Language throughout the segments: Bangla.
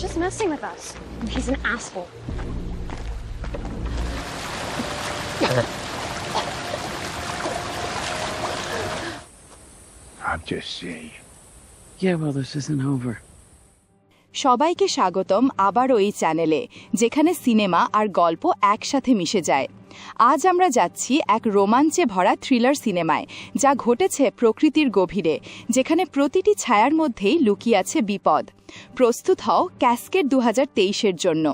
just messing with us. He's an asshole. I'm just saying. Yeah, well, this isn't over. সবাইকে স্বাগতম আবারও এই চ্যানেলে, যেখানে সিনেমা আর গল্প একসাথে মিশে যায়। আজ আমরা যাচ্ছি এক রোমাঞ্চে ভরা থ্রিলার সিনেমায়, যা ঘটেছে প্রকৃতির গভীরে, যেখানে প্রতিটি ছায়ার মধ্যেই লুকিয়ে আছে বিপদ। প্রস্তুত হও ক্যাসকেড 2023-এর জন্য।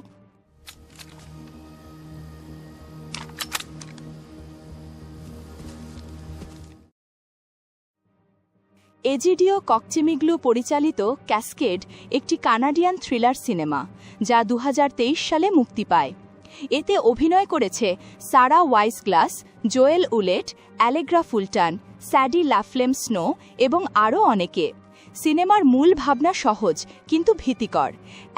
এজিডিও ককচিমিগ্লু পরিচালিত ক্যাসকেড একটি কানাডিয়ান থ্রিলার সিনেমা, যা 2023 সালে মুক্তি পায়। এতে অভিনয় করেছে সারা ওয়াইসগ্লাস, জোয়েল উলেট, অ্যালেগ্রা ফুলটান, স্যাডি লাফলেম স্নো এবং আরও অনেকে। সিনেমার মূল ভাবনা সহজ কিন্তু ভীতিকর।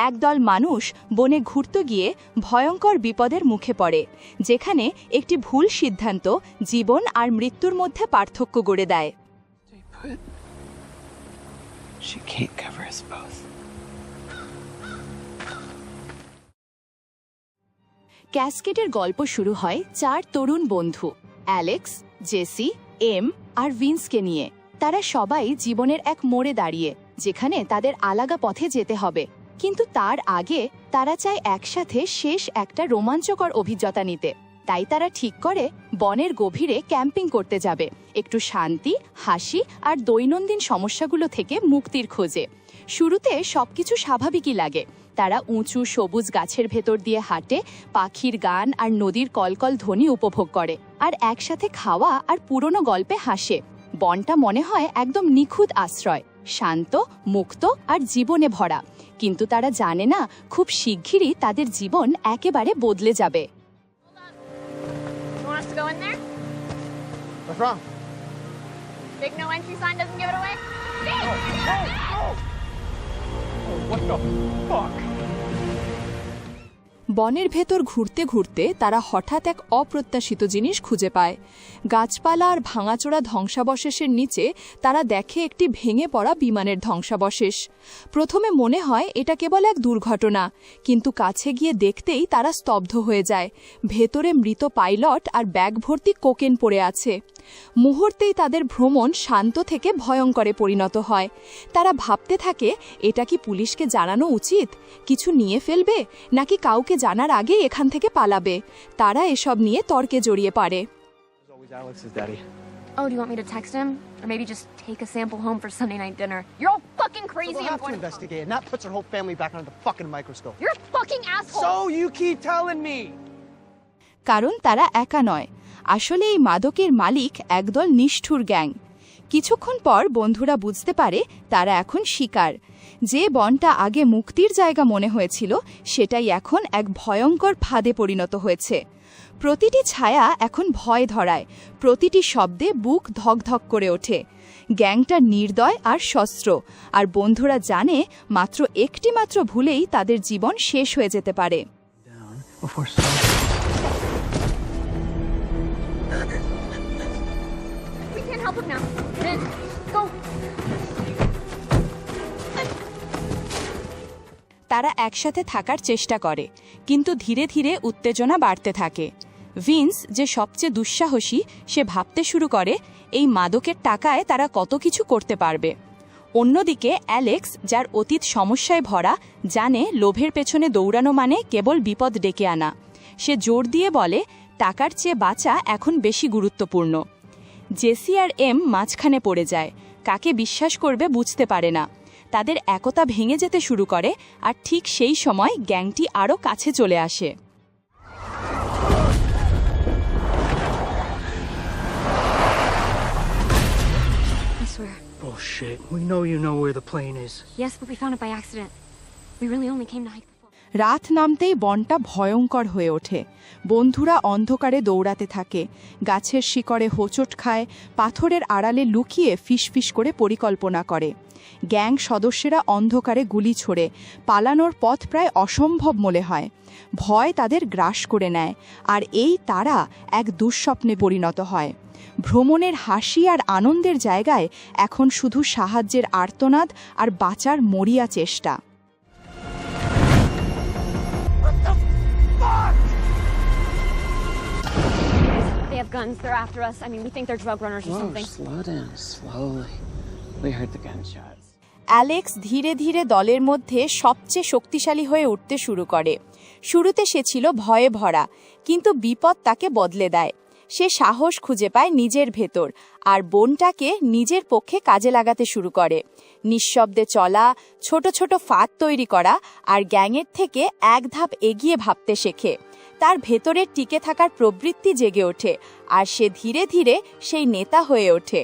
একদল মানুষ বনে ঘুরতে গিয়ে ভয়ঙ্কর বিপদের মুখে পড়ে, যেখানে একটি ভুল সিদ্ধান্ত জীবন আর মৃত্যুর মধ্যে পার্থক্য গড়ে দেয়। She can't cover us both. ক্যাসকেডের গল্প শুরু হয় 4 তরুণ বন্ধু অ্যালেক্স, জেসি, এম আর ভিন্সকে নিয়ে। তারা সবাই জীবনের এক মোড়ে দাঁড়িয়ে, যেখানে তাদের আলাদা পথে যেতে হবে। কিন্তু তার আগে তারা চায় একসাথে শেষ একটা রোমাঞ্চকর অভিজ্ঞতা নিতে। তাই তারা ঠিক করে বনের গভীরে ক্যাম্পিং করতে যাবে, একটু শান্তি, হাসি আর দৈনন্দিন সমস্যাগুলো থেকে মুক্তির খোঁজে। শুরুতে সবকিছু স্বাভাবিকই লাগে। তারা উঁচু সবুজ গাছের ভেতর দিয়ে হাঁটে, পাখির গান আর নদীর কলকল ধ্বনি উপভোগ করে, আর একসাথে খাওয়া আর পুরনো গল্পে হাসে। বনটা মনে হয় একদম নিখুঁত আশ্রয়, শান্ত, মুক্ত আর জীবনে ভরা। কিন্তু তারা জানে না, খুব শিগগিরই তাদের জীবন একেবারে বদলে যাবে। Go in there? What's wrong? Big no entry sign doesn't give it away? What the fuck? বনের ভেতর ঘুরতে ঘুরতে তারা হঠাৎ এক অপ্রত্যাশিত জিনিস খুঁজে পায়। গাছপালা আর ভাঙাচোরা ধ্বংসাবশেষের নিচে তারা দেখে একটি ভেঙে পড়া বিমানের ধ্বংসাবশেষ। প্রথমে মনে হয় এটা কেবল এক দুর্ঘটনা, কিন্তু কাছে গিয়ে দেখতেই তারা স্তব্ধ হয়ে যায়। ভেতরে মৃত পাইলট আর ব্যাগ ভর্তি কোকেন পড়ে আছে। মুহূর্তেই তাদের ভ্রমণ শান্ত থেকে ভয়ঙ্করে পরিণত হয়। তারা ভাবতে থাকে, এটা কি পুলিশকে জানানো উচিত? কিছু নিয়ে ফেলবে, নাকি কাউকে জানার আগে এখান থেকে পালাবে? তারা এসব নিয়ে তর্কে জড়িয়ে পড়ে। Oh, do you want me to text him? Or maybe just take a sample home for Sunday night dinner? You're all fucking crazy. We'll have to investigate, and that puts our whole family back under the fucking microscope. You're a fucking asshole. So you keep telling me. কারণ তারা একা নয়, আসলে এই মাদকের মালিক একদল নিষ্ঠুর গ্যাং। কিছুক্ষণ পর বন্ধুরা বুঝতে পারে তারা এখন শিকার। যে বনটা আগে মুক্তির জায়গা মনে হয়েছিল, সেটাই এখন এক ভয়ঙ্কর ফাঁদে পরিণত হয়েছে। প্রতিটি ছায়া এখন ভয় ধরায়, প্রতিটি শব্দে বুক ধকধক করে ওঠে। গ্যাংটা নির্দয় আর সস্ত্র, আর বন্ধুরা জানে মাত্র একটি ভুলেই তাদের জীবন শেষ হয়ে যেতে পারে। We can't help him now. Then, go. তারা একসাথে থাকার চেষ্টা করে, কিন্তু ধীরে ধীরে উত্তেজনা বাড়তে থাকে। ভিন্স, যে সবচেয়ে দুঃসাহসী, সে ভাবতে শুরু করে এই মাদকের টাকায় তারা কত কিছু করতে পারবে। অন্যদিকে অ্যালেক্স, যার অতীত সমস্যায় ভরা, জানে লোভের পেছনে দৌড়ানো মানে কেবল বিপদ ডেকে আনা। সে জোর দিয়ে বলে, টাকার চেয়ে বাঁচা এখন বেশি গুরুত্বপূর্ণ। জেসি আর এম মাঝখানে পড়ে যায়, কাকে বিশ্বাস করবে বুঝতে পারে না। তাদের একতা ভেঙে যেতে শুরু করে, আর ঠিক সেই সময় গ্যাংটি আরও কাছে চলে আসে। I swear. Bullshit. We know you know where the plane is. Yes, but we found it by accident. We really only came to hike the fall. রাত নামতেই বনটা ভয়ঙ্কর হয়ে ওঠে। বন্ধুরা অন্ধকারে দৌড়াতে থাকে, গাছের শিকড়ে হোঁচট খায়, পাথরের আড়ালে লুকিয়ে ফিসফিস করে পরিকল্পনা করে। গ্যাং সদস্যরা অন্ধকারে গুলি ছোড়ে, পালানোর পথ প্রায় অসম্ভব মনে হয়। ভয় তাদের গ্রাস করে নেয়, আর এই তারা এক দুঃস্বপ্নে পরিণত হয়। ভ্রমণের হাসি আর আনন্দের জায়গায় এখন শুধু সাহায্যের আর্তনাদ আর বাঁচার মরিয়া চেষ্টা। have guns. They're after us. I mean, we think they're drug runners or Whoa, something. slow down, slowly. We heard the gunshots. Alex ধীরে ধীরে দলের মধ্যে সবচেয়ে শক্তিশালী হয়ে উঠতে শুরু করে। শুরুতে সে ছিল ভয়ে ভরা, কিন্তু বিপদ তাকে বদলে দেয়। সে সাহস খুঁজে পায় নিজের ভেতর আর বোনটাকে নিজের পক্ষে কাজে লাগাতে শুরু করে। নিঃশব্দে চলা, ছোট ছোট ফাঁদ তৈরি করা আর গ্যাংয়ের থেকে এক ধাপ এগিয়ে ভাবতে শেখে। তার ভেতরের টিকে থাকার প্রবৃত্তি জেগে ওঠে আর সে ধীরে ধীরে সেই নেতা হয়ে ওঠে।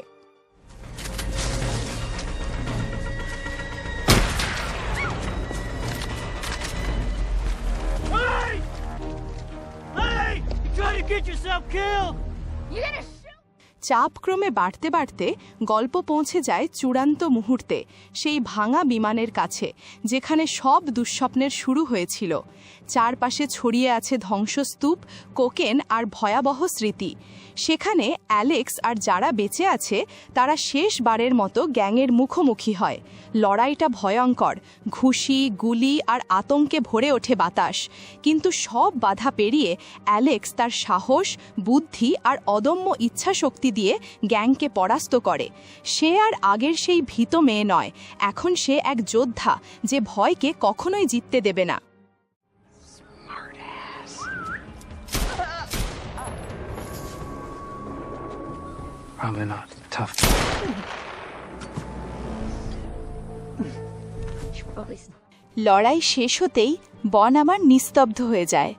চাপ ক্রমে বাড়তে বাড়তে গল্প পৌঁছে যায় চূড়ান্ত মুহূর্তে, সেই ভাঙা বিমানের কাছে যেখানে সব দুঃস্বপ্নের শুরু হয়েছিল। চারপাশে ছড়িয়ে আছে ধ্বংসস্তূপ, কোকেন আর ভয়াবহ স্মৃতি। সেখানে অ্যালেক্স আর যারা বেঁচে আছে তারা শেষবারের মতো গ্যাংয়ের মুখোমুখি হয়। লড়াইটা ভয়ঙ্কর, ঘুষি, গুলি আর আতঙ্কে ভরে ওঠে বাতাস। কিন্তু সব বাধা পেরিয়ে অ্যালেক্স তার সাহস, বুদ্ধি আর অদম্য ইচ্ছাশক্তি দিয়ে গ্যাংকে পরাস্ত করে। সে আর আগের সেই ভীত মেয়ে নয়, এখন সে এক যোদ্ধা যে ভয়কে কখনোই জিততে দেবে না। Probably not tough. লড়াই শেষ হতেই বন আমার নিস্তব্ধ হয়ে যায়।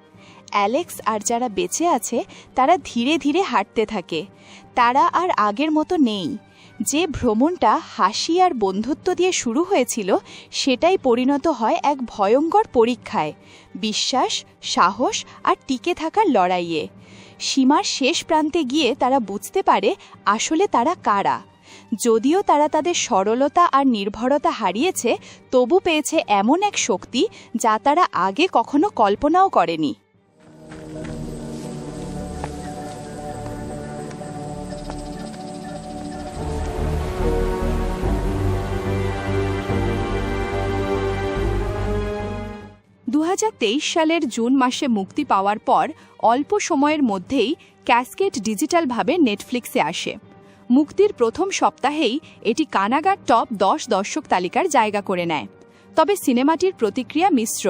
অ্যালেক্স আর যারা বেঁচে আছে তারা ধীরে ধীরে হাঁটতে থাকে। তারা আর আগের মতো নেই। যে ভ্রমণটা হাসি আর বন্ধুত্ব দিয়ে শুরু হয়েছিল সেটাই পরিণত হয় এক ভয়ঙ্কর পরীক্ষায়, বিশ্বাস, সাহস আর টিকে থাকার লড়াইয়ে। সীমার শেষ প্রান্তে গিয়ে তারা বুঝতে পারে আসলে তারা কারা। যদিও তারা তাদের সরলতা আর নির্ভরতা হারিয়েছে, তবু পেয়েছে এমন এক শক্তি যা তারা আগে কখনো কল্পনাও করেনি। সালের জুন মাসে মুক্তি পাওয়ার পর অল্প সময়ের মধ্যেই ক্যাসকেড ডিজিটালভাবে নেটফ্লিক্সে আসে। মুক্তির প্রথম সপ্তাহেই এটি কানাডার টপ 10 দর্শক তালিকার জায়গা করে নেয়। তবে সিনেমাটির প্রতিক্রিয়া মিশ্র।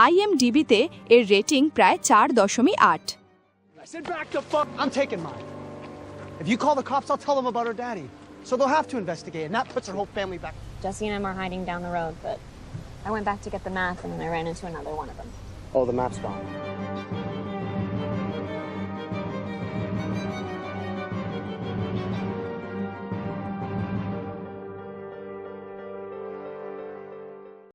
IMDb-তে এর রেটিং প্রায় 4.8। Sit back the fuck. I'm taking mine. If you call the cops, I'll tell them about her daddy. So they'll have to investigate, and that puts her whole family back. Jesse and I are hiding down the road, but I went back to get the map and then I ran into another one of them. Oh, the map's gone.